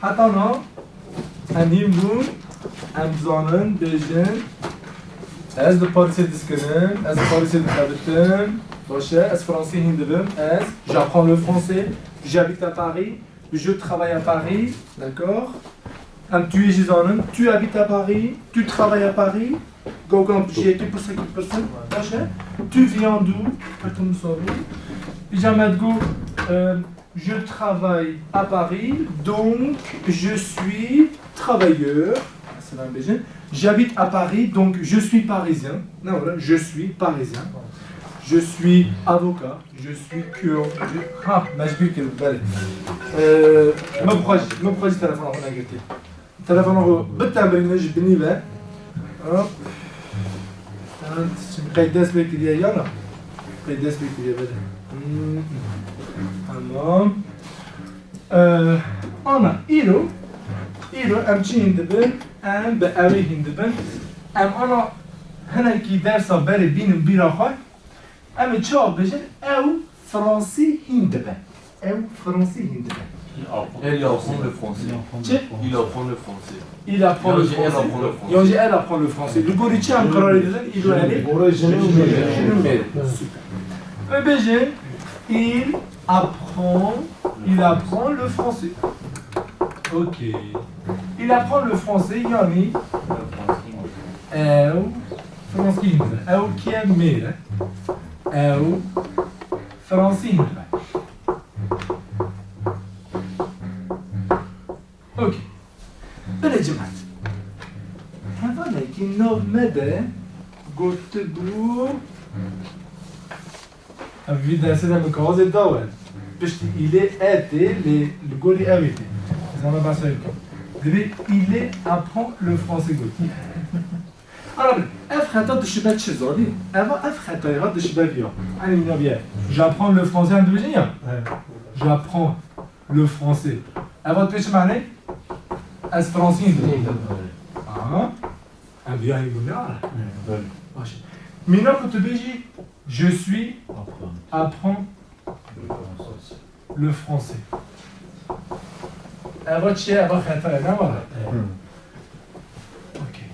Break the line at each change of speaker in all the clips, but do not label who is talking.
حتى هنيمون امزانن بيجن از باريسي ديسكنن از باريسي دخلتن باشه از فرنسي هندبم از j'apprends le français j'habite à Paris je travaille à Paris d'accord tu es gizanen tu habites à Paris tu travailles à Paris gogan j'ai été pour 50% باشه tu viens d'où comme ça jamais go je travaille à Paris, donc je suis travailleur. J'habite à Paris, donc je suis parisien. Non, voilà, je suis parisien. Je suis avocat. Je suis kurde. Ah, mais je dis que belle. Me proche téléphone en négatif. Téléphone en بتعمل نجي بنيبه. قيداس بك دي يلا. قيداس بك دي بده. تمام أنا إيرو أم چی هندبن أم بأوي هندبن أنا هنا كي درس بري بينم بيراخوي أم تشا بجن أو فرنسي هندبن أو فرنسي هندبن
Elle apprend le français. Il apprend le français.
Il apprend le français. يونجي elle apprend le français. Le gorichi am قرار يدن إيرو عليه. Super. بجن il apprend le français. Ok. Il apprend le français, yani. Français. Qui est mère. Français. Ok. Belle جماعة. هذا لكن نوع مدى قلت بو أبدا سيدا مكواز الدول باش il est été le goli avait ça va pas ça il apprend le français goli alors اف خطا تشبه تشزولي اف خطا يغاد تشبه بيا انا من بيا j'apprends le français en دبجيا j'apprends le français avant tu sais معنى as français un bien يقول ماشي مينا كنت بيجي je suis apprends le français. أبغى شيء أبغى خطأ أنا ولا. أوكي.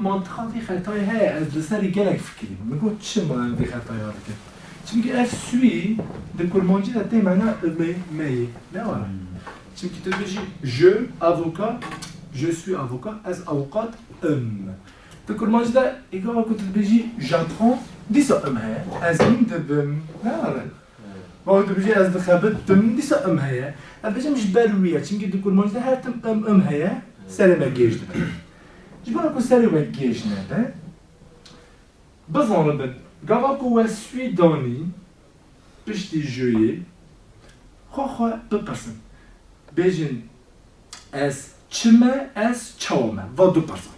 منطقة في خطأ هي الدراسة قالك فكري. ما قلت شو ما في خطأ هذا كده. تمكي أسوي دكول مانجي تاتي معنا ماي لا ولا. تمكي تبيجي je avocat je suis avocat as avocat دكول مانجي ده إيجا كنت تبيجي j'apprends دي سأمها أزين دبم لا ولا. ما تبيجي از دخابت تم دي سأم هيا أبيجي مش بالوية تيجي تقول مانجا هاتم هيا سلام جيش ده جبنا كو سلام جيش نبى بزن بن قابكو وسويداني بشتي جوية خو ببرسن بيجن از چما از چاوما و دو پرسن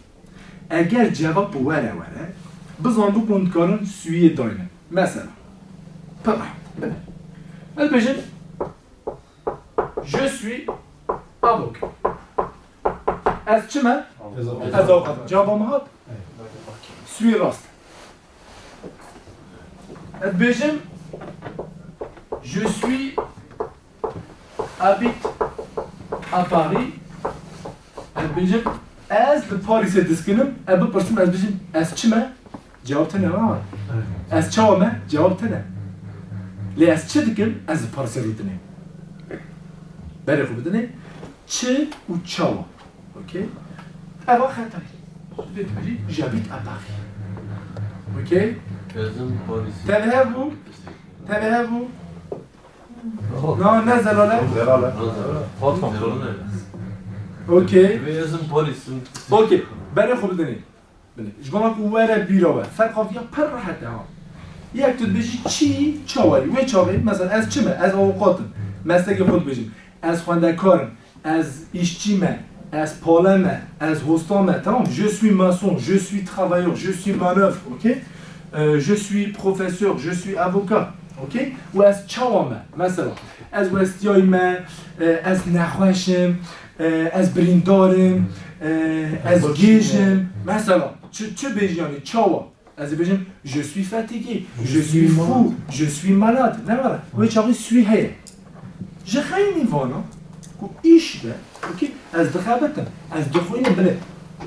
اگر جواب وره بزن بو كنت كارن سويداني مثلا البجن je suis avocat. از چما؟ از اوقات. جوابم هات؟ سوی راست. البجن je suis habite à Paris. البجن از بپاریس دسکنم ابو پرسیم از بجن از چما؟ جواب تنه از چاومه؟ جواب تنه ليه از چه دکن از پارسی رو دنه برای خوب دنه چه و چاوا اوکی اوا خطایی j'habite à Paris اوکی تبه بو نه زلاله اوکی اوکی برای خوب دنه جبنا كوارا بيروه ثقافية بر حتى ها یک تو بيجي چی چاوری و چاوری مثلا از چمه از اوقاتم مسلک خود بجیم از خواندکارم از ایشچیمه از پالمه از هستامه تمام je suis maçon je suis travailleur je suis manœuvre ok je suis professeur je suis avocat ok و از چاومه مثلا از وستیایمه از نخوشم از بریندارم از گیجم مثلا چه بجیانی چاوا از بجیم je suis fatigué je suis fou je suis malade نه ولی چاقی سوی هیه je خیلی نیوانه كو إيش ده أوكي أز دخابتن أز دخوينم بله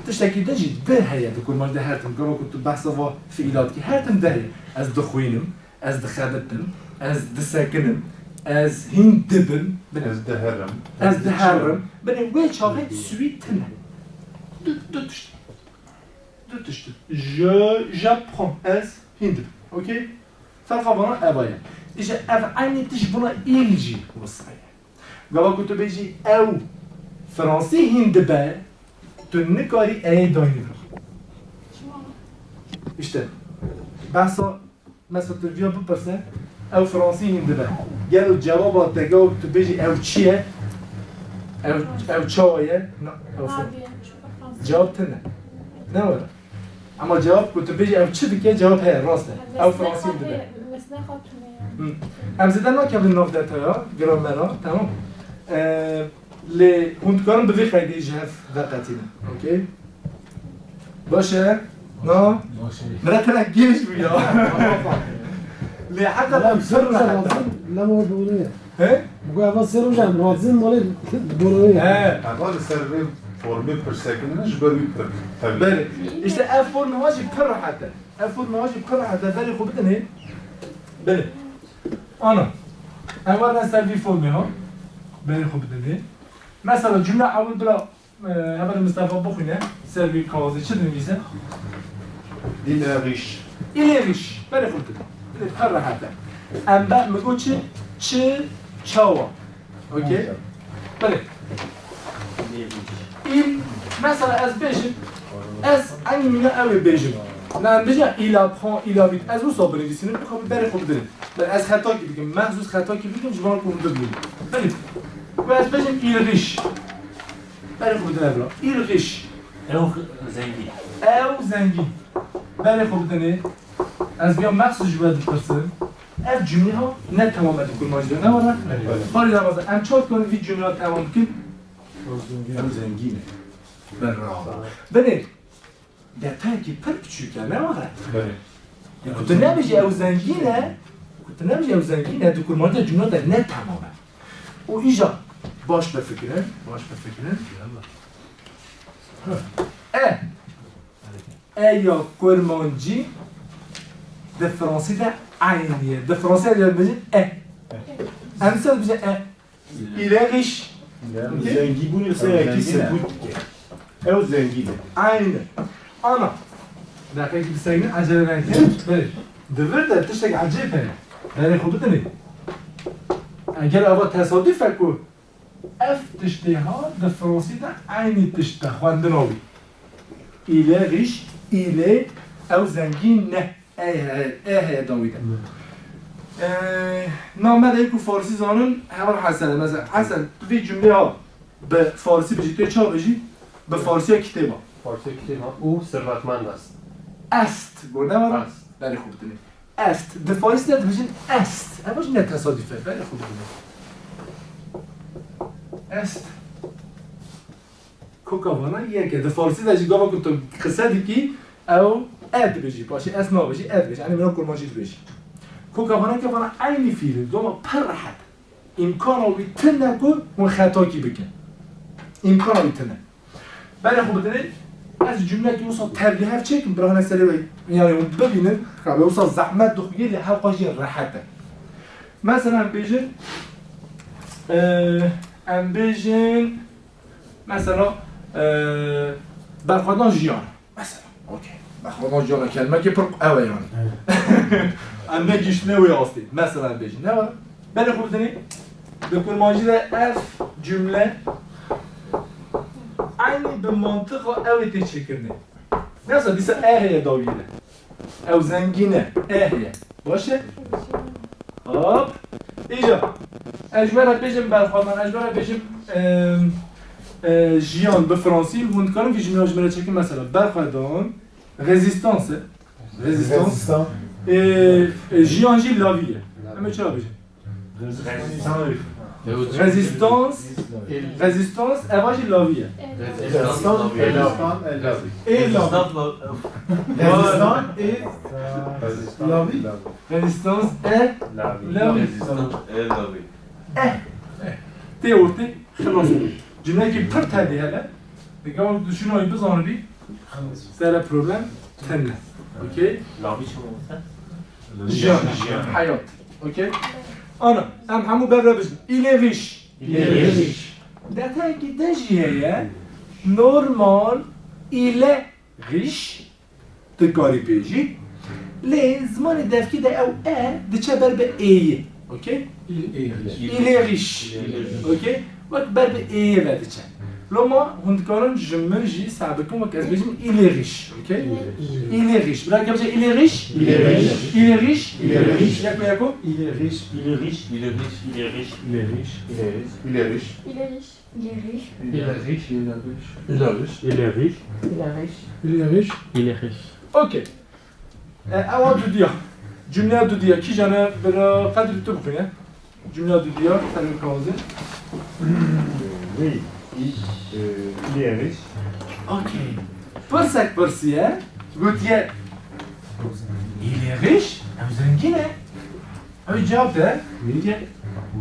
تشتكي دجي ده هي دكور ماش ده هاتم كما كنت بحسبه في إيلاتكي هاتم ده هي أز دخوينم أز دخابتن أز دساكنم أز هندبن
از دهرم
أز دهرم بله ويش هاي سويتن دو تشت j'apprends أز هندب أوكي فرقا بنا أبايا إيجا أف عيني تشبنا إلجي وصحيح قبل كنت بيجي أو فرنسي هندبا تنكاري أي دايني إشتا بحثا مثلا تربية ببرسن أو فرنسي هندبا قالوا جوابات تجاوب تبيجي أو تشيه أو تشاوية أو جواب تنا نولا أما جواب كنت بيجي أو تشي بكي جواب هي راسته أو فرنسي هندبا ام زدن نکردیم ناف دتایا گرامرا تمام لی هندکارم به خیلی جهف وقتینه اوکی باشه نه مرتنا گیش بیا لی حتی
لا سر لا مو دوريه بقى بس سر وجع مرازين مال دوريه
اول سر فرمي برسكنش بروي
بله işte ev formu واجب كره حتى ev formu واجب كره حتى بله خوب بدنه بله أنا أول نسوي فورمي ها بله خوب بدنه مثلا جمله اول بلا اول مصطفى بخونه سروي کازی چه نمیشه
دين غيش
ایلیش بله خوب بدنه بله كره حتى ام بعد میگو چه چاوا اوکی بله این مثلا از بيجم از عینی میگه اوی بيجم نه بيجم il apprend il habite از اون صابری دیسینه میخوام بره خوب بدنه بله از خطا کی بگم محض خطا کی بگم جوان کوم بدونی بله و از بيجم il riche بله خوب بدنه بلا il riche
او زنگی
او زنگی بله خوب بدنه از بیام محض جواد پرسن اف جمله ها نه تمام کل ماجرا نه ولا حالی دوازه ام چات کنیم وی جمله ها تمام کن ام زنگینه بله detay ki pır küçükken ne var? Ya kutu ne bici ev zengine, kutu ne bici ev zengine, tu kurmanda cümle de ne tamamen. O iyice baş bir fikrin. Ya kurmancı de Fransızda aynı. De Fransızda bici Emsal bici il est riche.
زنگی بونی سه کی سبوت او زنگینه
Aynı. Ana. دقیقی بسیاری عجله نکن. بله. دور ده تشتگ عجیبه. بله خوب بدونی. اگر اول تصادف کو اف تشته ها در فرانسی ده عینی تشته خواندن آوی. ایله ریش ایله او زنگین نه. اه داویده. نامه ده که فارسی زانون همون حسنه. مثلا حسن توی جمله ها به فارسی بجی توی چا بجی؟ به فارسی ها کتابا.
فارسی کتاب او ثروتمند است.
است گونه وارد؟
است.
بله خوب دونی. است. ده فارسی ده بجین است. همش نه تصادفه. بله خوب دونی. است. کوکاوانا یکه. ده فارسی ده جیگاه با کتو قصه دیکی او اد بجی باشه. است نا بجی اد بجی. یعنی منو کرمانجید بجی. کوکاوانا که وانا عینی فیله. دوما پر راحت. امکان آوی تن نکو اون خطا کی بکن. امکان آوی تنه. بله خوب دونی. از جمله که وصل تبلیغ چیکم برای نسلی یعنی اون ببینن که وصل زحمت دخویی لی حلقاجی راحته مثلا بیجن ام بیجن مثلا برخوردان جیان مثلا اوکی برخوردان جیان کلمه که پر اوه یعنی ام بگیش نوی آستی مثلا بیجن نه ولی بله خوب دنی بکن ماجی اف جمله aynı bir mantıkla evet çekirne. Nasıl dese ehye davide. Ev zengine ehye. Başı? Hop. İyice. Ecbara bejim berxaman, ecbara bejim jiyan be Fransi, hund karım ki jimle ecbara çekim mesela berxadan rezistans. Jiyanji laviye. Ama çara bejim. Résistance, évangile la vie.
Résistant et la vie.
Résistance et la vie. Théorie. خلاص جمله کی پر تدی هلا دیگه شنو بزنه بی سر پروبلم تنه اوکی
لابی شما
جیان حیات اوکی انا همو بر بزن ایله ریش دتا کی دجیه نورمال ایله ریش دگاری بیجی لی زمان دفکی ده او دچه بر به ای اوکی ایله ریش اوکی وقت بر به ای و دچه لما هندکاران جمن جی سابقون وقت از بیجیم ایله ریش اوکی ایله ریش برای که بچه ایله ریش ایله ریش یکو
Il est riche. Il est riche.
Il est riche.
Il est riche. Il est riche. Il est riche.
Il est riche. Il est riche.
Il est riche.
Il est riche.
Il est riche.
Il est riche.
Il est riche.
Il est riche.
اوکی اول دو دیا جمله دو دیا کی جانه برای قدر تو بخونه جمله دو دیا تنمی کازه
Oui. Il est riche.
اوکی پرسک پرسیه گوتیه ایلی ریش او زنگینه او جواب ده میگه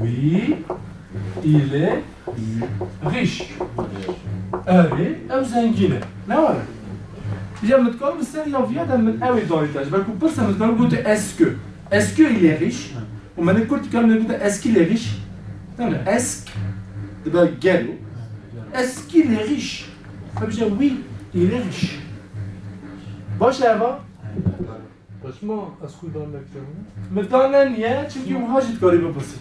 وی ایلی ریش اوی او زنگینه نه واره یا متکار بسر یا ویادم من اوی دانیتاش بلکو پرسه متکار گوته اسکو ایلی ریش و من کرد کار نگوته اسکی لی ریش نه اسک دبا گلو اسکی لی ریش فبجا وی ایلی ریش باشه اوا
Franchement, est-ce que dans l'examen
مدانن یه چونکه اونها جد کاری بپرسی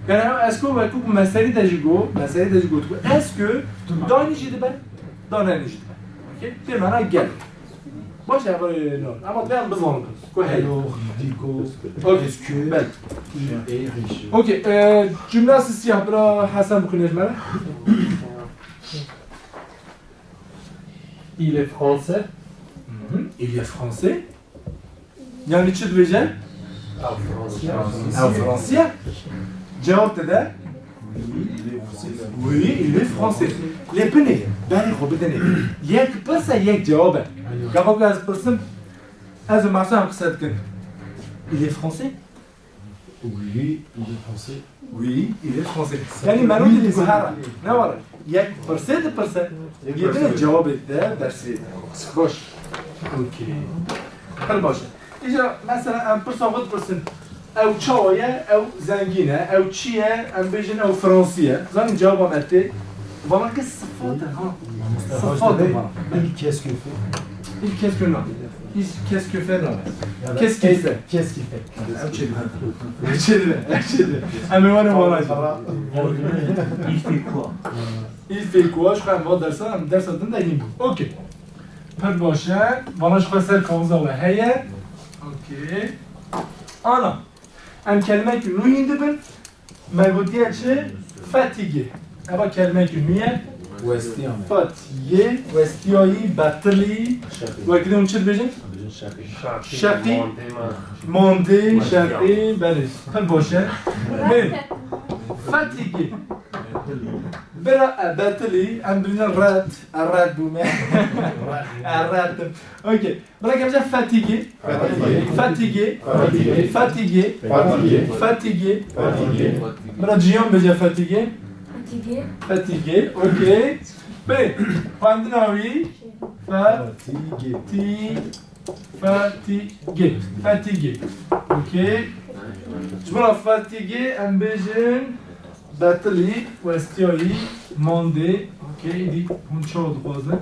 یعنی هم اسکو و کوک مسئله دجگو تو اسکو دانی جیده بر دانه نجیده بر اوکی؟ به معنی گل باشه اول نار اما بیان بزنم کو هی اوکی بله اوکی جمله سیاه برا حسن بخونیش منه
Il est français.
Il est français یعنی چی دویجه؟ او فرانسیه جواب داده؟ وی ایلی فرانسه لپنه بری خوب بدنه یک پرسه یک جوابه گفت که از پرسم از مرسه هم قصد کن ایلی فرانسه؟ وی ایلی فرانسه یعنی منو دیدی که هر نه واره یک پرسه ده پرسه یه دونه جواب ده درسیده باش اوکی خیلی باشه اینجا مثلا ام پرسا خود پرسن او چایه او زنگینه او چیه ام بیجن او فرانسیه زن جواب آمده با من که صفاته ها صفاته ها
Il qu'est-ce que fait?
il qu'est-ce que non il qu'est-ce que fait non qu'est-ce qu'il fait
Qu'est-ce qu'il fait?
چه ام میوانه والا
Il fait quoi?
il fait quoi je crois ما درس دادن دگیم بود اوکی پر باشه والاش خواست سر کامزه و هیه اوکی آنا ام کلمه که نوی اینده بن مگودیه چه؟ فتیگه اما کلمه که نویه فتیگه وستیایی بطلی و اگه اون چه بجن؟ شقی مانده شقی بله پر باشه بله فتیگه برا بطلی ام ببینن رد بومه رد اوکی برا که بجن فتیگه برا جیان بجن فتیگه اوکی بله خواندناوی فتیگه اوکی جبرا فتیگه ام بجن بطلی و استیایی مانده اوکی دی هونچه دخوازه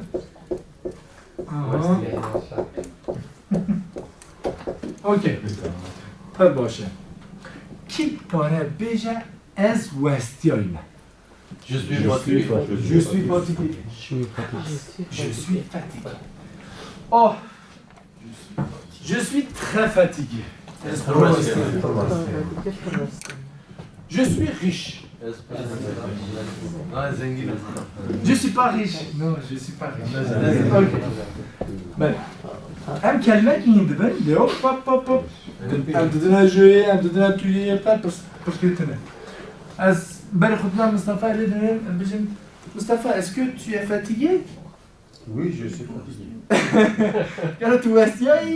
اوکی پر باشه کی پاره بیجه از وستیایی من
Je suis fatigué.
Je suis fatigué. Je suis fatigué. Oh, je suis très fatigué. Je suis riche.
Ah, zengin.
Je suis pas riche. Non, je suis pas riche. Ok. Ben, hem kelime ki indi ben. De hop hop hop hop. Hem dedine jouer, hem dedine tuer, pas parce que t'es. Az ben khudna Mustafa ile dedim. Bizim Mustafa, est-ce que tu es fatigué?
Oui, je suis fatigué.
Kana tu vestiyai?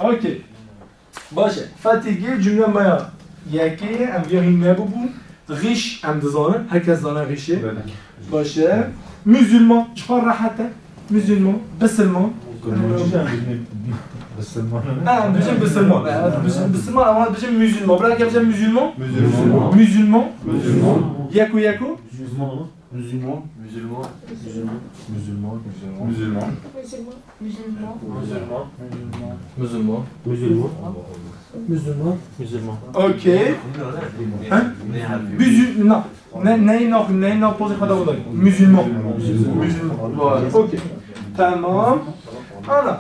Ok. باشه fatigué cümle maya yeki em yerin ne bu riche ام دزانن هر کس دانه ریشه باشه musulman چقدر راحته musulman بسلمان نه بجم بسلمان بسلمان اول بجم musulman برای که بجم musulman یکو
Musulman.
Musulman.
ok نه نه پوز خدا بودن musulman ok تمام آنا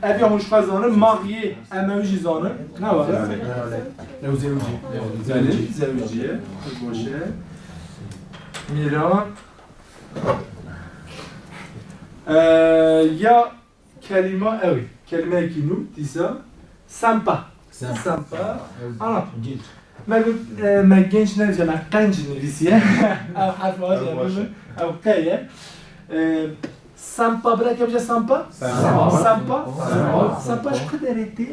ابی همونش خزانه ماغیه اموجی زانه نه واره او زوجیه باشه میران یا کلمه اوی کلمه کینو دیسا سمپا آنا من گنج نویسه من قنج نویسیه او حرف هاش او قیه سامبا برای که بجه سامبا سامبا شو داريتي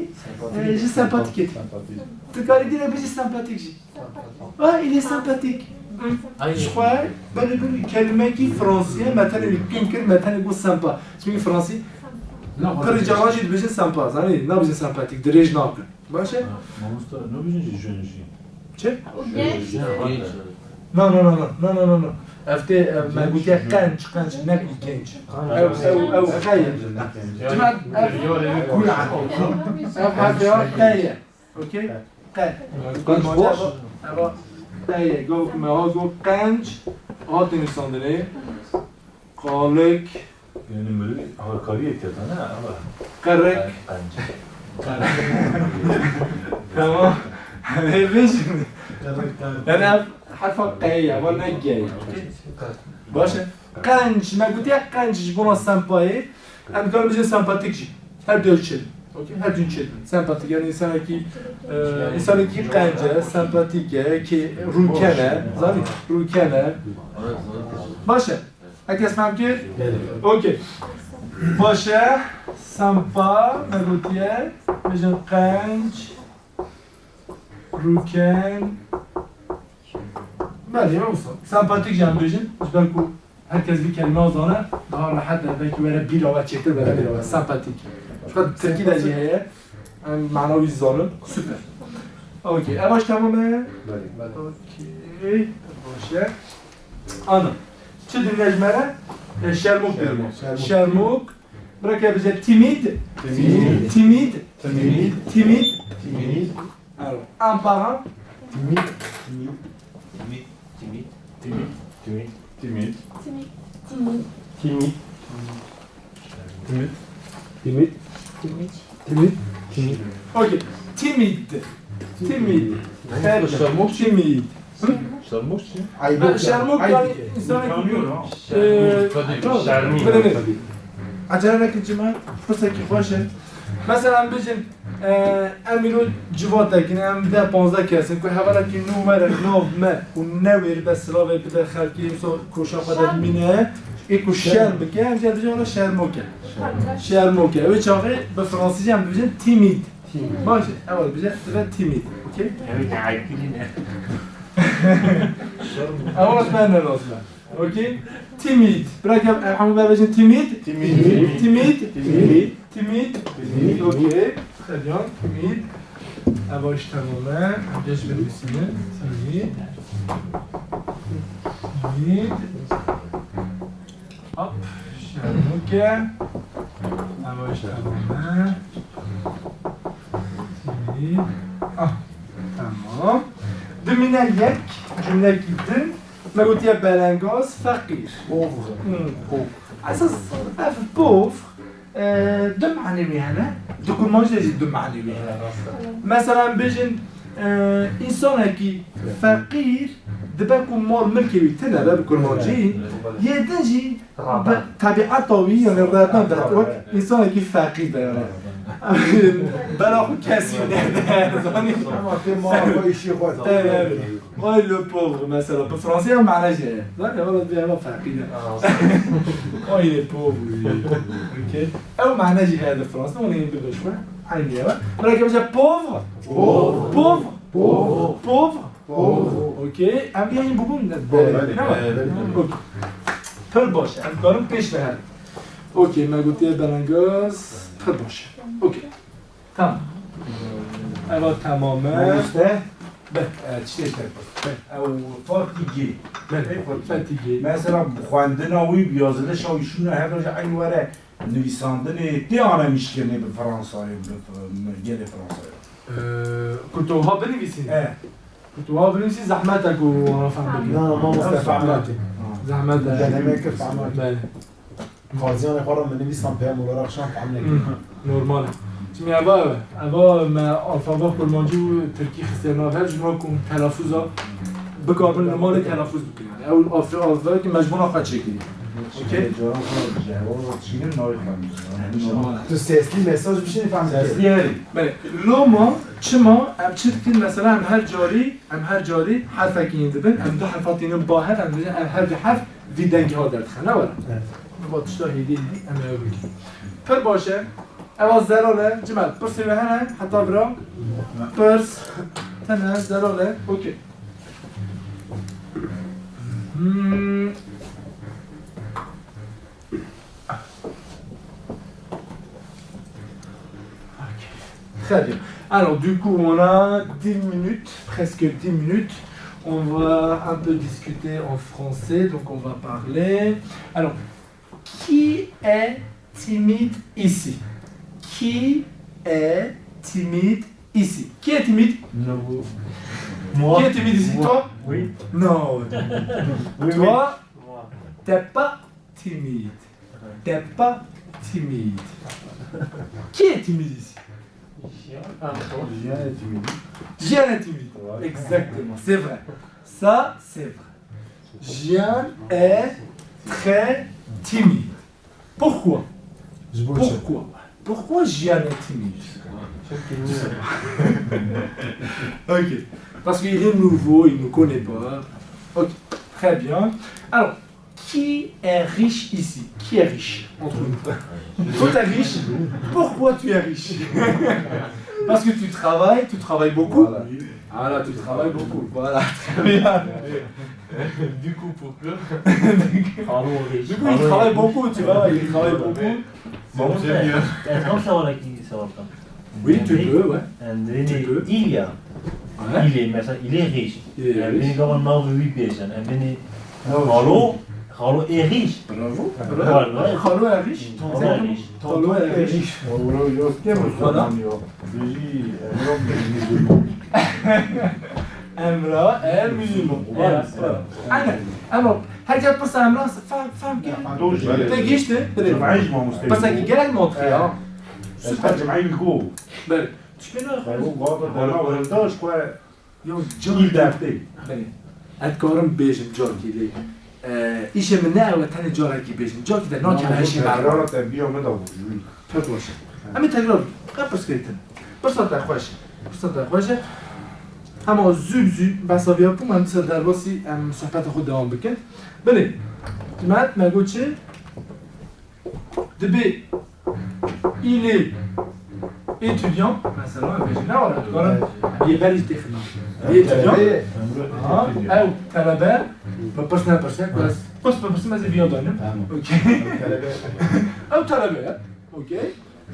جي سامباتيك تقدر dire بجي سامباتيك جي il est sympathique je crois بقول كلمة كي فرنسية مثلا يمكن مثلا يقول سامبا اسمه فرنسي كل جواجي بجي سامبا زاني نا بجي سامباتيك دريج ناقل باشه چه نه افتي ما قلت لك قنج ناكل كنج او خير جماعه كل عام او حاجه خير اوكي خير جو ما هو قنج هاتين ساندني قالك
Yani böyle harikariye kâtana ama.
قرك تمام ليش انا حرف قاية ولا جاي باشه قنج ما قلت لك قنج بونا سامباي ام كان بجي سامباتيك جي هر دو تشيل اوكي هر دو تشيل سامباتيك يعني انسان کی قنجه سامپاتیکه که روکنه زانی روکنه باشه هر کس فهم کرد اوکی باشه سامپا مگوتیه بجن قنج روکن بله سامپاتیک جمع بجن بلکو هر کس بی کلمه آزانه daha rahat belki böyle bir hava çektir böyle bir hava sempatik. Fakat Türkiye de cihe manavi zanın süper. Okey. Baş tamam mı? Okey. Başa. Ana. Çi dinlejmere? Şermuk diyorum. Şermuk. Bırak bize timid. Timid. Alors, un par un.
Timid.
Ok, timide.
Şermuk.
Timide.
Şermuk.
Şermuk yani insan acele نکن جماعت پسه که باشه مثلا بجن امینو جواد دکن ام ده 15 کسیم که حوالا که نومره نومه و نویر به سلاوه بده خلکی امسا کوشا خدا مینه ایکو شرم که هم جد بجن شرموکه اوی چاقه به فرانسیزی هم بجن تیمید باشه اول بجن تیمید اوکی؟ اول از من نرازم اوکی؟ timide. Bırak Hamid Bey bacım timide. Ok. Très bien. Timide. Avaş tamamen. Geç verisini. Timide. Hop. Şermuke. Avaş tamamen. Timide. Ah. Tamam. Düminen yek. Cümle gittin. ما قلت يا بلانغوس فقير اساس بوف دم معنوي هنا تكون موجود دم معنوي هنا مثلا بيجن انسان هكي فقير دبكون مال ملكي ويتنا بكون موجود يدنجي طبيعة طويلة يعني الراتب ده انسان هكي فقير يعني بلا خو کسی نه زانی
ما ایشی خود
وای لو پوور مثلا به فرانسه هم معنیش زانی ولی بیا فقیره وای لو پوور اوکی او معنیش هست فرانسه اون این بگوش کن عینیه برای که بشه پوور اوکی ام بیاین ببون اوکی پر باشه ام کارم پیش بهره اوکی ما گوتی بلنگاز پر باشه اوکی تمام اما تمامه
مانسته
چی
او فاتیگی
فتیگی
مثلا خواندن اوی بیازلش او ایشون هر روز این وره نویساندن دیانه میشکنه به فرانسوی به گل فرانسوی
کتوها بنویسین کتوها بنویسین زحمت اگو انا فهم بگیر
نه ما مستفعماتی
زحمت
دنمه که فهمت
بله
خازیان خورم من نویسم پیام ولا رخشان فهم نگیر
نورماله چمی اوا ما الفابا کلمانجی و ترکی خسترنا هر جنوا کن تلفظا بکار من مال تلفظ بکنید اول آفریقا که مجموعه خواهد شکلی اوکی
جواب جواب چیه نای
تو سیسلی مساج بشین فهم
بله لوما چما ام چه که مثلا ام هر جاری حرف که این دبن ام دو حرفات اینو با هر ام هر حرف ویدنگ ها در خنه وره با تشتا هیدی ام بگی پر باشه اول زراله جمال پرسی به هنه حتی برا پرس تنه زراله اوکی Très bien. Alors du coup on a 10 minutes, presque 10 minutes. On va un peu discuter en français, donc on va parler. Alors, qui est timide ici? Qui est timide ici? Qui est timide?
Moi.
Qui est timide ici? Toi?
Oui.
Non. Toi, t'es pas timide. T'es pas timide. Qui est timide ici? Jeanne est timide. Exactement, c'est vrai. Ça, c'est vrai. Jeanne est très timide. Pourquoi? Pourquoi? Pourquoi Jeanne est timide? Ok. Parce qu'il est nouveau, il ne nous connaît pas. Ok, très bien. Alors, qui est riche ici? Qui est riche entre nous? Toi, tu es riche. Pourquoi tu es riche? Parce que tu travailles beaucoup. Voilà, tu travailles beaucoup. Voilà, très bien.
Du coup, pour que.
Du coup, il travaille beaucoup, tu vois, il travaille beaucoup.
Bon, c'est bien.
Etraf savunaki savunkan.
Oui, tu peux, ouais.
En
Tu peux.
Ilya.
Ouais.
Il est riche.
Il est
En
riche.
ben ik al een halve uur bezig. En ben ik... Hallo est riche.
Bravo.
Voilà.
Khalo est riche.
Hallo est riche.
Khalo est riche. Voilà. Emra est musulman. Voilà. Alors, هرجع بس امرا فهم كده تجيش
جمعيش ما مستوي
بس اجي جالك مونتريال
سوبر جمعي الجو
بله تشبينا
هو قاطع ده ما ولداش كويس
يوم
il date
بله اتكارم بيجن جاركي لي ايش من نوع تاني جاركي بيجن جاركي ده نوع كان هاشي
قرار تربيه مدى
فرقوش امي تجرب قبل سكريتن برسالة خوشه برسالة خوشه اما زوب بس بیا پو من مثل در باسی صحبت خود دوام بکن بله جماعت ما گوت چه دبی il est étudiant مثلا بيجي نورا كارم يبرز تخنا étudiant او طلبه بس نبرسه بس ما زي بيان دانم اوكي او طلبه اوكي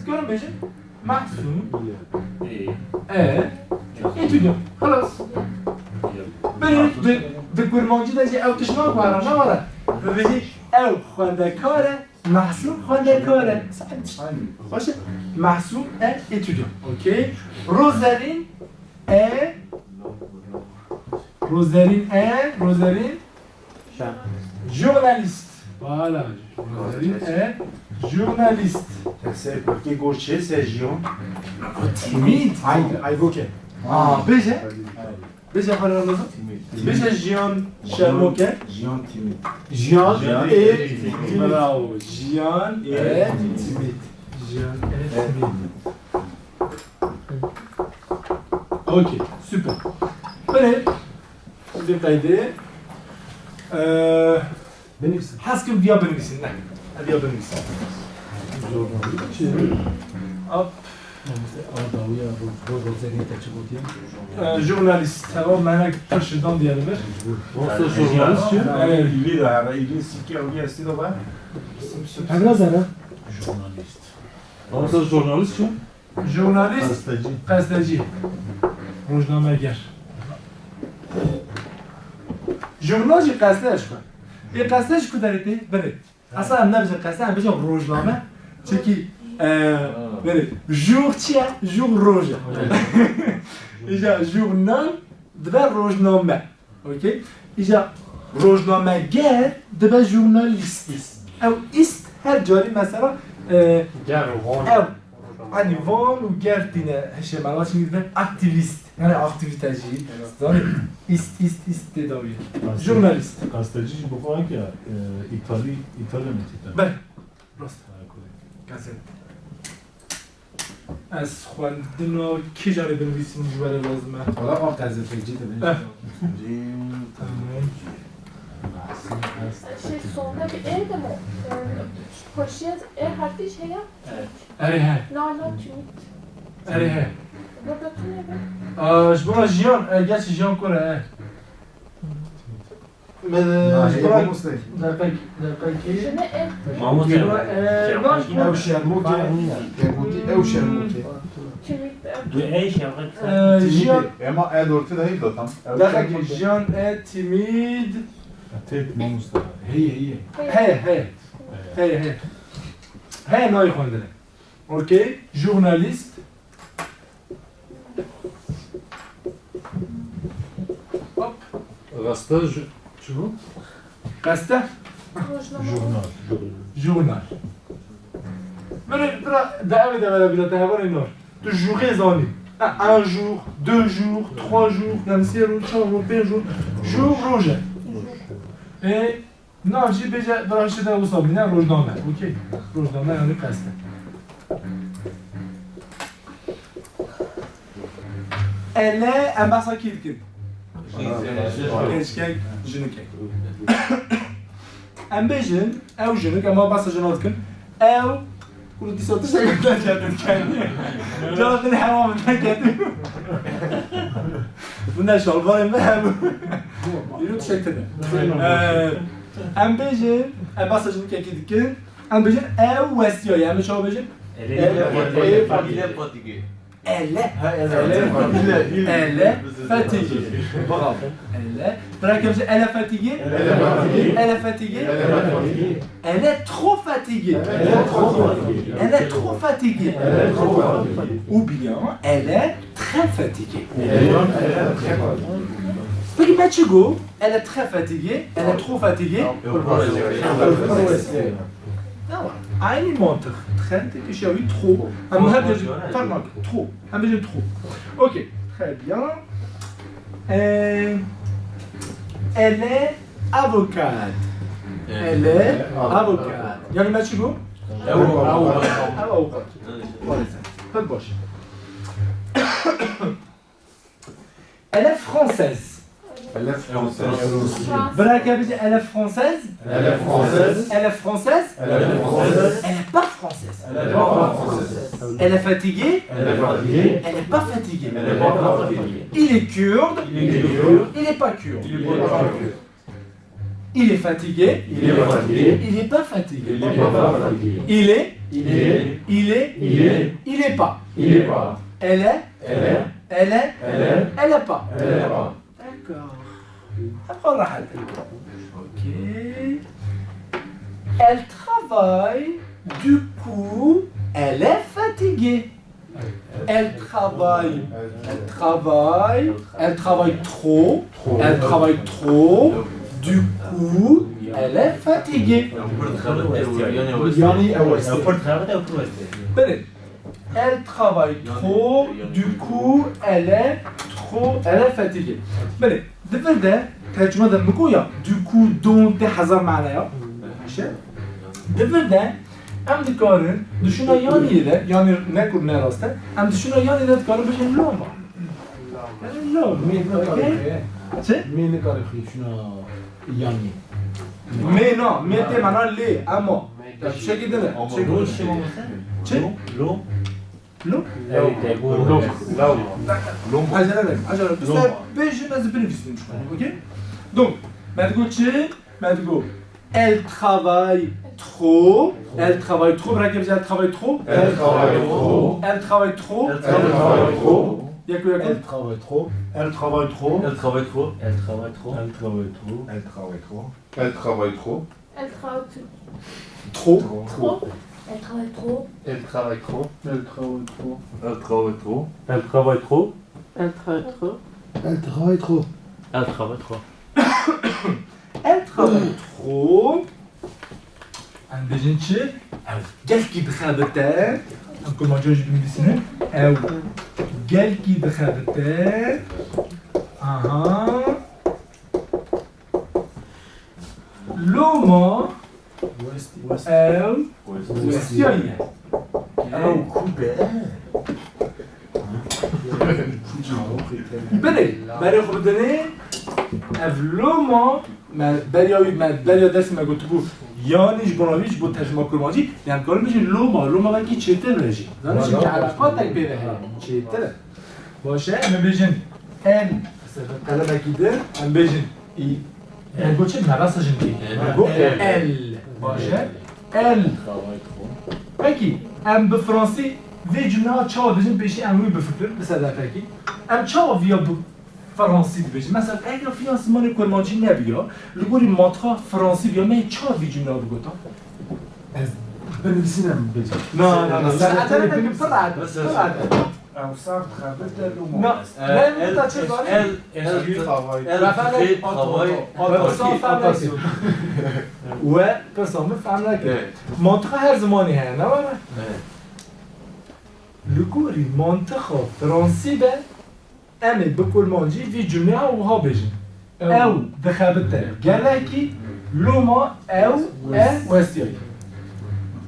كارم بيجي محسوم étudiant خلاص برید به گرمانجی داشتی او تشناک وارا نوارا ببینی او خونده کاره محسوم خونده کاره باشه محسوم étudiant اوکی روزالین journaliste voilà Rosaline est journaliste
c'est pour qui gaucher c'est Gion
timide
ayvoke
بشه بشه خاله رمضان بشه جیان شرموکه
Gion timide
جیان et bravo جیان et timide جیان et timide ok super بله بزیم قایده
بنویسن
هست که بیا بنویسین نه بیا بنویسین hop Jurnalist. Tamam, ben taşıdan diyelim.
Nasıl jurnalist ki?
Evet.
İli de her ili sikke öyle esti de ben.
Hem zara.
Nasıl jurnalist ki?
Jurnalist,
Gazeteci.
gazeteci. Rojnameger. Jurnalci gazeteci ku. Gazeteci ku derdi, beri. Aslında hem ne bize gazete, hem bize rojname. Çünkü beri, jour çiğ, jour roja. İşte jurnal, dve rojname. Okey? İşte rojnameger, dve jurnalist. Ev ist her cari mesela, ev hani van و گردینه هشه مالا چی میگه aktivist yani aktiviteci yani ist tedavi jurnalist
Gazeteci bu falan ki İtalyan mı?
ben راست gazet از خواندن و کی جاری بنویسیم جوره لازمه
Valla o gazeteci de
Eh.
benim.
Şey sonunda bir E de mi? Poşet E harfi şey yap.
اره
Nala tümit.
اره
Burada ne be?
جبرا جیان گرچه جیان کنه دقیقی
Ne E?
Mahmut
Ev şermuki. Ev şermuki.
Tümit.
جیان
Ama E4'ü değil de tam.
دقیقی جیان تیمید
Tek Mustafa.
İyi.
هی هی نای خونده اوکی ژورنالیست
Gazete şu.
قسته
Jurnal.
ژورنال برا دعوه دعوه بلا تهوار اینار تو جوغه زانی un jour, 2 jours, 3 jours, yani 3 jours, 4 jours, 5 jours, jour روزه نه چی بجا برایش ده وساب نه روزنامه اوکی روزنامه یعنی قسته اله ام بحثا کی دکن gençken jünüke ام بجن او جنوك اما بحثا جنات کن او كل دي سوتش تقدر جاتن كان جاتن حمام تكتب bunlar şalvar mı hem yürü çekti ام بجن ام بحثا جنوك ki ام بجن او وستيا yani شو بجن Elle fatiguée. Bravo. Elle. Elle est fatiguée. Elle est fatiguée. Elle est trop fatiguée. Elle est trop fatiguée. Ou bien elle est très fatiguée. Peki Machigo, elle est très fatiguée. Elle est trop fatiguée. Aynı mantık. Trend bir şey trop. Ama hep farklı. Trop. Hem de trop. Ok. Très bien. Elle est avocate. Elle est avocate. Yani maçı bu? Avocate. Pas de boş. Elle est française.
Elle est française.
Bırak ya bizi elle est française.
Elle est française.
Elle est française.
Elle est française.
Elle n'est pas française.
Elle est pas française.
Elle est fatiguée.
Elle est fatiguée.
Elle n'est pas fatiguée.
Elle est pas fatiguée.
Il est kurde. Il n'est pas kurde.
Il est pas fatigué.
Il est fatigué.
Il est fatigué.
Il n'est pas fatigué.
Il est pas fatigué.
Il est.
Il est.
Il est.
Il est.
Il n'est pas.
Il est pas.
Elle est.
Elle est.
Elle est.
Elle est.
Elle n'est pas.
Elle est pas.
D'accord. Après la halte. Ok. Elle travaille. Du coup, elle est fatiguée. Elle travaille. Elle travaille. Elle travaille trop. Elle travaille trop. Du coup, elle est fatiguée.
Yani ev
Benim. Elle travaille trop, du coup, elle est fatiguée. Benim. Devirde, tercümeden مكويا, du coup, دون تحذر معناها. ماشي. Devirde, hem dikkarın, düşüne yan ile, yani ne kur ne rastı, hem düşüne yan ile dikkarın bir şey loma. Yani loma. Çe?
مين كارخي شنو يعني
Mais non, mais te mana le, ama. Bir şey gidene.
Lo.
Çe?
Lo.
لو عجلة بس بيجي ما زبنفيس اوكي دونك ما تقول شي ما تقول elle travaille trop elle travaille trop براك بجا elle travaille trop
Elle travaille trop.
elle travaille trop
Elle
Elle travaille trop.
ياكو ياكو
Elle travaille trop. Elle travaille trop.
Elle travaille trop.
Elle travaille trop.
Elle travaille trop. Elle travaille trop. Elle travaille trop.
Elle travaille
trop
trop.
Elle travaille trop.
Elle travaille trop.
Elle travaille trop.
Elle travaille trop.
Elle travaille trop.
Elle travaille trop.
Elle travaille trop.
Elle travaille trop.
elle travaille trop عند بيجنشي او جالكي بخابتان كما جوج بنسنه او جالكي بخابتان اها لوما او وستيانيا او كوبان بله برای خود دنه افلوما من برای دست ما گفت بود یانیش بناویش بود ترجمه کرمانجی یعنی کار میشه لوما ولی چیتر رژی دانش که علاقات تک بیره چیتر باشه ام بیجن ال قلم اکیده ام بیجن ای ام گو چه نراسشن کی گو ال باشه ال پکی ام به فرانسی وی جمله چا دژن پیشی ام روی بفکر بسد پکی ام چا ویا فرانسی بشه مثلا اگر فینانسمان کرمانجی نبیا لگوری ماتخا فرانسی بیا من چا وی جمله رو گفتم
Ez بنویسینم بجا.
نه ساعت بگم فراد
او صاف خابت لوما.
نه نه تا چه داری
Elle travaille.
Elle travaille.
و پسام فهم نکرد منطقه هر زمانی هست نه بابا لگوری منطقه فرانسی به امی بکل مانجی وی جمله ها و ها بجن او دخابته گلکی لوما او وستیایی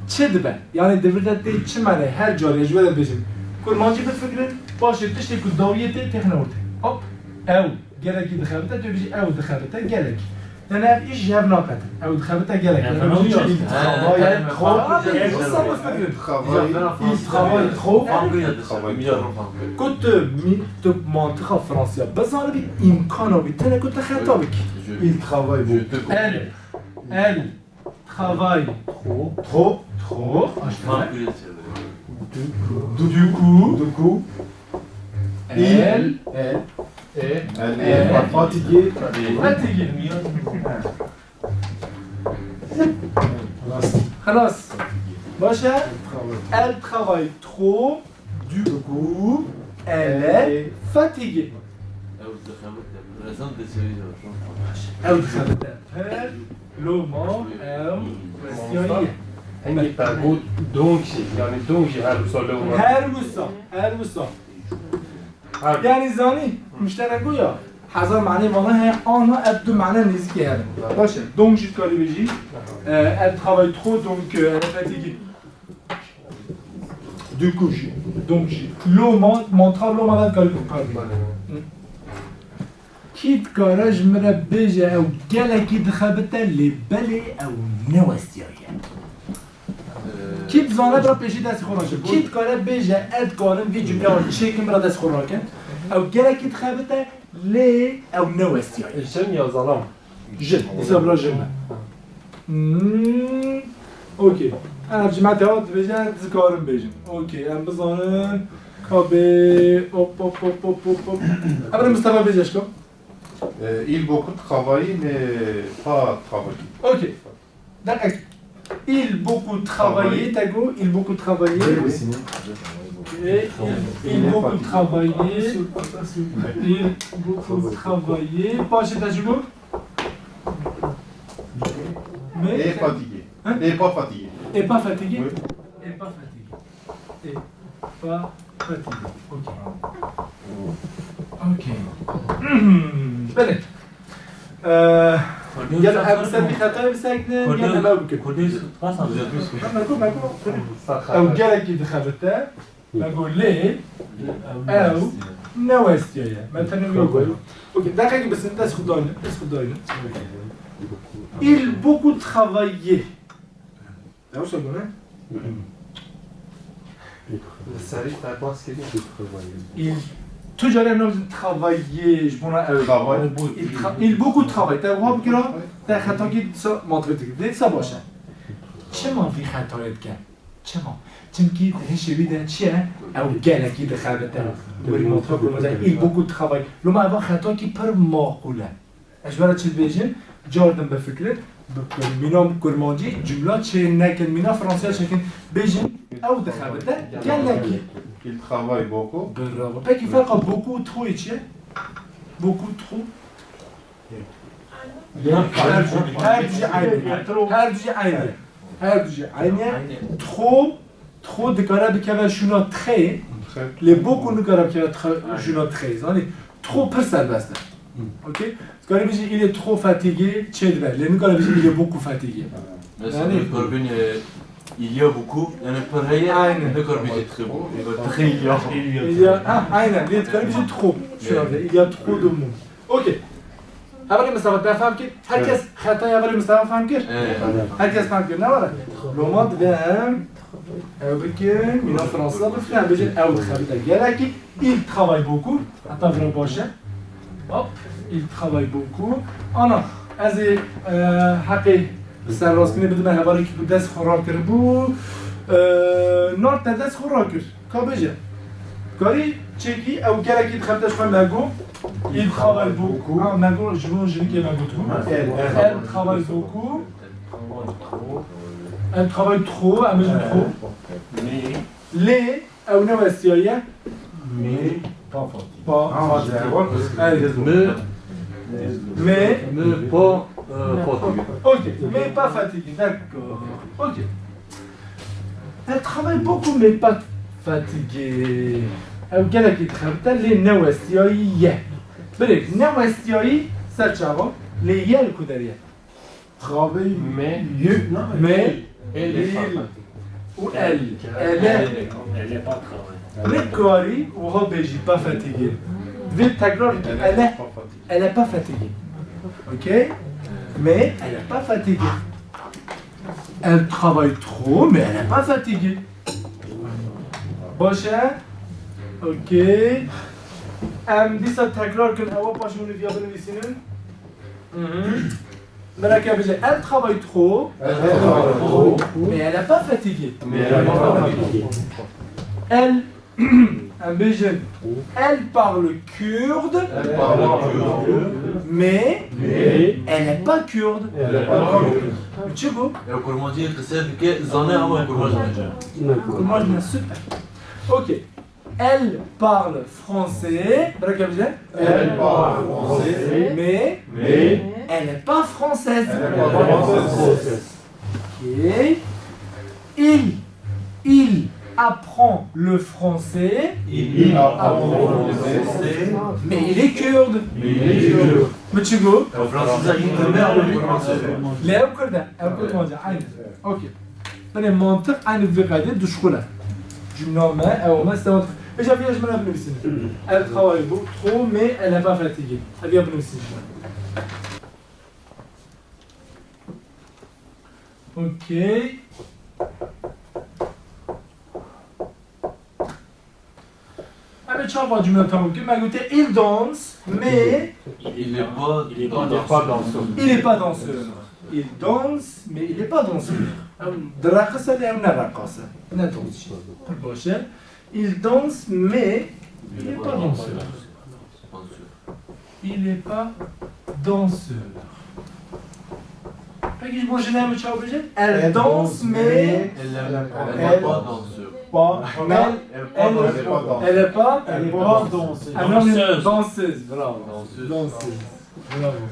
چه دبن؟ یعنی دبرده دی چه معنی هر جاری اجوه بجن کل مانجی بفکرین باشه تشتی که داویته تکنورته هپ او گلکی دخابته تو بیجی او دخابته گلکی یعنی اف ایش جب ناقته او دخابته گلکی
Elle travaille trop.
كنت منطقة فرنسية بس أنا بإمكانه بتنا كنت خطابك.
Il travaille beaucoup.
Elle travaille trop. Du coup, elle est fatiguée. خلاص باشه elle travaille trop du coup elle est fatiguée او دخلت لوما او وستيانية
هنگی فرگود دونگشی یعنی دونگشی هر سال اومد
هر وسا یعنی زانی مشترکویا هزار معنی وانا ہے آنها اب دو معنی نزدیکی هستن باشه donc جیت کاری بجی elle travaille trop donc elle est fatiguée du coup donc لوما منطقه لوما داد کاری كيت كاراج مرا بيجا او جالكي دخابتا اللي بالي او نوستيايا كيت زانا برا بيجي داس خوراكن كيت كارا بيجا اد كارن في جمله تشيك مرا داس خوراكن او جالكي دخابتا لي او نوستيايا
جن یا ظلام
جن حساب را جن اوكي انا بجمعت هاد بيجا ذكارن بيجن اوكي ام بزانن كابي اوب ابدا مصطفى بيجا شكو
Il beaucoup travaille mais pas travailler.
Ok. D'accord. Il beaucoup travaillé, Tago. Il beaucoup travaillé. Et il beaucoup travaillé. Il beaucoup travaillé. Pas chez Tajugo. Mais.
Et fatigué.
Hein?
Et pas fatigué.
Et pas fatigué.
Oui.
Et pas fatigué. Et pas fatigué. Ok. Ok. بله يلا أبسط بخطأ بسكنة يلا ما بكر أو جالك دخلته بقول ليه أو نوستيا مثلا يقول أوكي دقيقة بس أنت اسكت داينا il beaucoup travaillé ده وش قلنا
سریع در باز کردیم
Il toujours un homme travailler je pense il beaucoup travaille تا واب کرا تا خطا کی منطقه دید سا باشه چما في خطایت کرد چما چمکی هشویده چیه او گلکی دخلته وری منطقه مثلا il beaucoup travaille لما اول خطا کی پر معقوله اش برای چی بیجن جاردن به فکرت مینام کرمانجی جمله چه نکن مینا فرانسه شکن بیجن او دخلته گلکی
Il travaille beaucoup.
Bravo. Pas qu'il fait beaucoup trop et tiens. Beaucoup trop. trop de carab qui avait شونا très les beaucoup de carab qui avait شونا très trop per serbest. OK? Carab il est trop fatigué, chedver. Les carab il est beaucoup fatigué.
Il y a beaucoup, il y en a pareil, le corbeau est très beau,
il y a les carab trop. Il y a trop de monde. OK. أولي مستوى فهم كده هركز خطايا أولي مستوى فهم كده هركز فهم كده نورا لو ما تفهم أو بكين من فرنسا بفهم بيجي أو خبيثة جالكي il travaille beaucoup حتى في الباشا hop il travaille beaucoup أنا أزي حقي سراسكني بدون هواری که بود دست خوراک کرد بود نار دست خوراک کرد کابجه کاری چکی او گالكي دخلتش خواهم لگو Il travaille beaucoup. Ah, maintenant, je dis qu'elle a beaucoup. Elle travaille beaucoup. Elle travaille trop, elle met trop. Les, elle n'a pas essayé.
Mais pas fatigué.
Pas. Mais
pas fatigué.
Ok, mais pas fatigué, d'accord. Ok. Elle travaille beaucoup, mais pas fatiguée. Elle travaille les نوستيایی بريك نوستيایی سرچاوا لیل کدریه
Travaille.
mais
elle est pas
ou elle
est pas travaillée.
ركاري وهو بيجي pas fatigué vite تكرار elle est pas fatiguée ok mais elle est pas fatiguée elle travaille trop mais elle est pas fatiguée باشه ok دیسا تکرار کن اوا پاشون رو بیابر نویسینن مرکب بجه elle travaille trop mais elle n'est pas fatiguée elle elle parle kurde mais elle n'est pas kurde tu vois
Et comment dire que c'est que j'en ai un
moi je super ok elle parle français.
Elle parle français.
Mais elle n'est pas française. Ok. Il apprend le français.
Il apprend le français.
Mais il est kurde. Mais tu go.
Le français, il est merde, le français.
لا أذكر ده أذكر ما جاء عين. أوكي. أنا منطق عين في قاعدة دشخلة. جملة ما أو ما استوت. Mais j'avais je me lave le signe. Elle travaille beaucoup trop, mais elle n'est pas fatiguée. Elle vient le signe. Ok. Ah mais tu vas du matin. Ok, m'a goûté. Il danse, mais
Il n'est pas danseur.
il n'est pas danseur. Il danse, mais il n'est pas danseur. درقصة لا نرقصة. نتوجه. الباشا. Il danse, mais il n'est pas danseur. Il n'est pas danseur. Elle danse, mais
Elle n'est pas danseur.
elle n'est pas
danseuse.
Ah non, mais danseuse. Bravo. Danseuse. Bravo.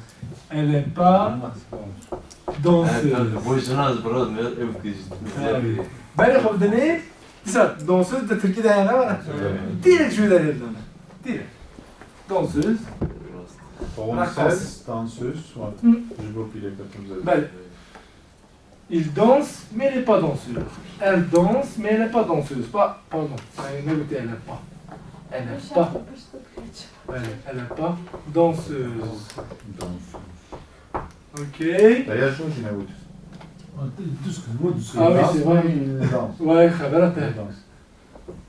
Elle n'est pas danseuse. Ben, je vais vous donner. Ça, danseuse de Turquie derrière là. Direct, je vais derrière là. Direct. Danseuse.
Danseuse. Je vois qu'il est comme ça.
Ben, il danse, mais elle n'est pas danseuse. Elle danse, mais elle n'est pas danseuse. Pardon. Elle n'est pas. Elle n'est pas. Elle n'est pas danseuse. Ok.
D'ailleurs, je n'ai pas.
Ah oui, c'est vrai. Ouais, خبرته.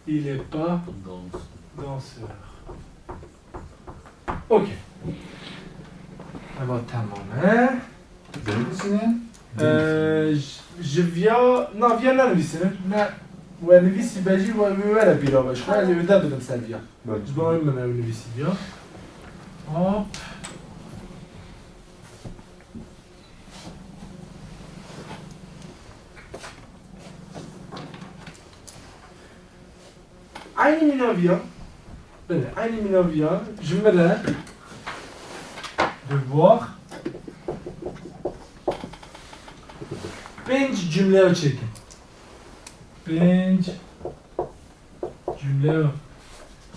il est pas
Danse.
danseur. Ok. Alors, tamamı. Je viens... Non, viens là, Nvisine. و نویسی بجی و میبره بیرا باش خواهی لیویده بدم سلویا جبان من او نویسی بیا هاپ عین میناویا بله عین میناویا جمله devoir 5 cümle رو çekin 5 cümle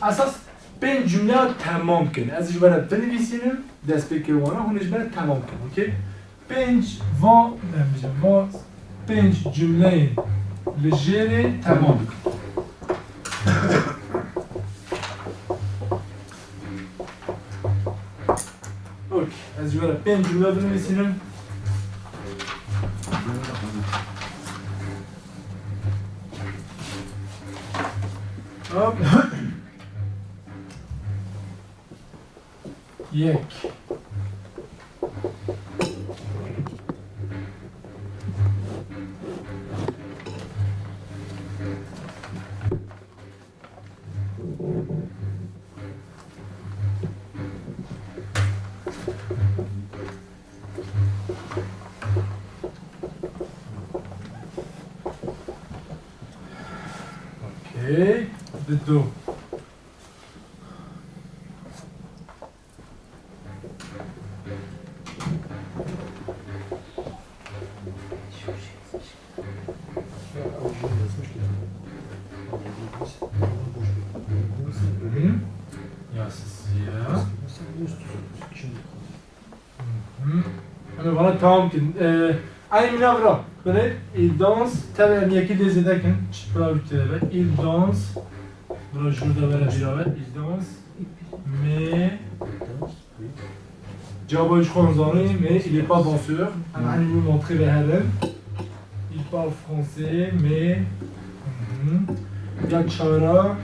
اساس 5 cümle رو تمام کن از جبرا بنویسیم دست به کروانه هونش جبرا تمام کن اوکی 5 و 5 cümle لژر تمام کن اوکی از جبرا 5 cümle بنویسیم Hop. Yek. Okay. The do. Ama bana tamam ki. Aynı minavra. Böyle il danse. Tabii yeki de zedekin. Çıpra ülkelere. Il danse. Burada şurada böyle bir evet. Il danse. Mais. Cevabı üç konuzanı. Mais il est pas danseur. Hani vous montrer les heren. Il parle français. Mais. Yak çağıra.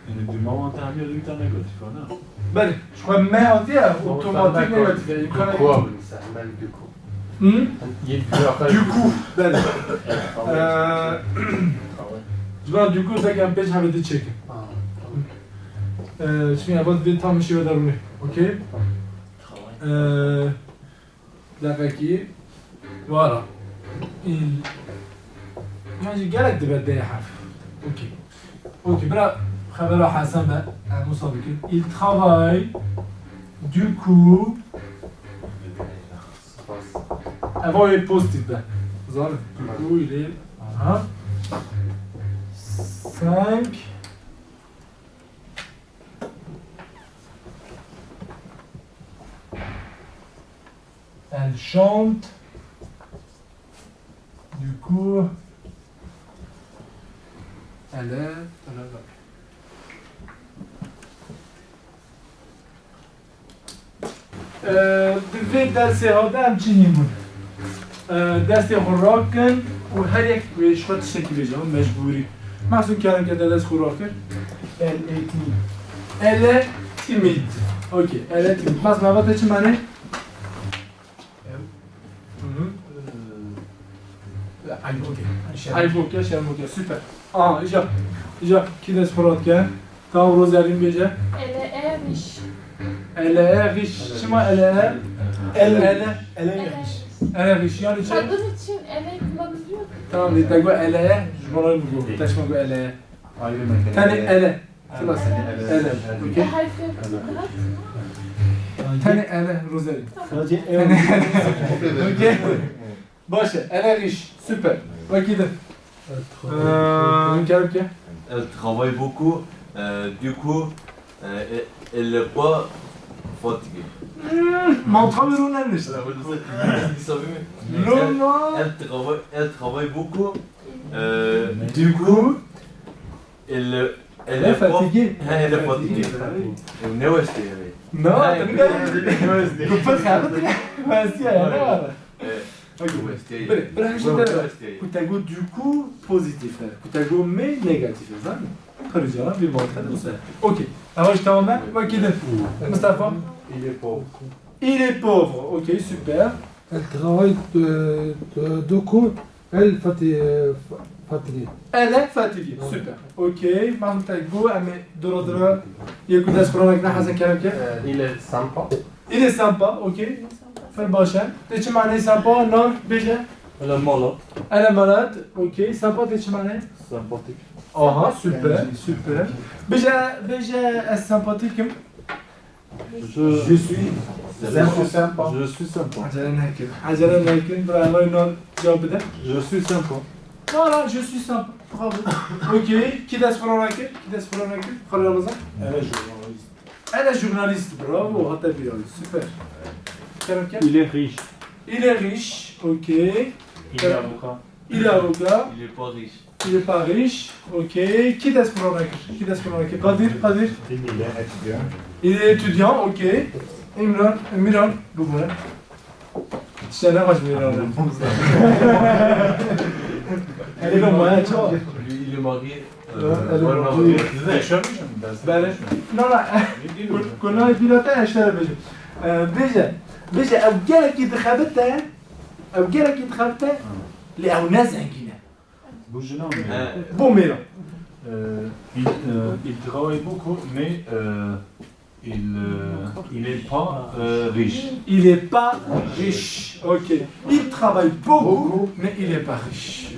Yani du moment interview de l'ultra négatif, non?
Ben, je crois mais en dire automatique négatif. Il connaît
quoi ça mal du coup. Il
Du coup, ben. Du coup, c'est qu'un pêche avait des checks. Je suis à votre temps, monsieur Darwin. Ok? D'accord, qui? Voilà. Il galère de battre des haf. Ok. Ok, bravo. خبر حسن به مسابقه il travaille du coup avant il post-it ben du coup il est 5 elle chante du coup elle est دوی دستی ها ده همچینی بود دستی خوراک کن و هر یک بهش خود شکل بجام مجبوری محسوب کردم که دست خوراک کن elle est timide ok elle est timide پس مواد چی معنی؟ ایبوکه شرموکه سوپر اینجا کی دست خوراک کن؟ تا روزالین بیجه
Elle est riche.
Elle est riche. Şima elle est riche. Elle est riche yani şey.
Kadın için ele kullanılıyor.
Tamam diye tago elle est. Jumara bu. Taşma bu elle est. Tane elle. خلاص elle. Okey.
Harfi
Tane elle Rosalie. Okey. Başa. Elle est riche. Super. Vakit. Karabke.
Elle travaille beaucoup, du coup, elle n'est pas fatiguée.
Mantra verunenmiş.
Elle travaille beaucoup, du coup, elle est
fatiguée.
Elle est fatiguée. Ne
No, tu pas خابط. بس يا لا. Ok.
Ouesteye.
Bine, bravo,
Ouesteye.
Kutago du coup pozitif. Kutago mais négatif. Zan. Kırıcılar bir muhabbet olsa. Okey. Ama işte ondan vakit. Mustafa.
Il est pauvre.
Il est pauvre. Ok, super.
Elle travaille de coup, elle fatiguée.
Elle est fatiguée. Super. Ok. Mahmoud Tago, mais de يكون اسبرونك نحن كلام كيف؟
Il est sympa.
Il est sympa. Ok. فالباشا. تيجي معناه sympa. Non. بيجا.
Elle est malade.
Elle est malade. Ok. Sympa تيجي معناه.
Sympathique.
Aha, super, super. Beja est sympathique.
Je suis sympa.
Je suis sympa.
عجلة لكن برافو إنه جواب ده.
Je suis sympa.
Voilà, je suis sympa. Bravo. Ok. Qui est-ce pour la queue? Qui est-ce pour la queue? خلينا نظر.
Elle est journaliste.
Elle est journaliste. Bravo. هذا بيقول. Super. كلام كيف؟
Il est riche.
Il est riche. Ok.
Il est avocat.
Il est avocat.
Il est pas riche.
Il est pas riche. Ok. Qui est-ce pour la queue? Qui est-ce pour la queue? Qadir, Qadir.
Il est étudiant.
Il est étudiant, ok. Miran, Boubouin. Je t'en ai moi, je vais Elle est comme moi, tu vois.
Lui, il est marié.
Elle est mariée. Ben, non, لا كنا بيلوتا اشترى بيجي بيجي او جالك انتخابته او جالك انتخابته لأو ناس زنقينة
Bougena,
بو ميرا
il travaille beaucoup, mais il n'est pas riche.
Il est pas riche, ok. Il travaille beaucoup, mais il est pas riche.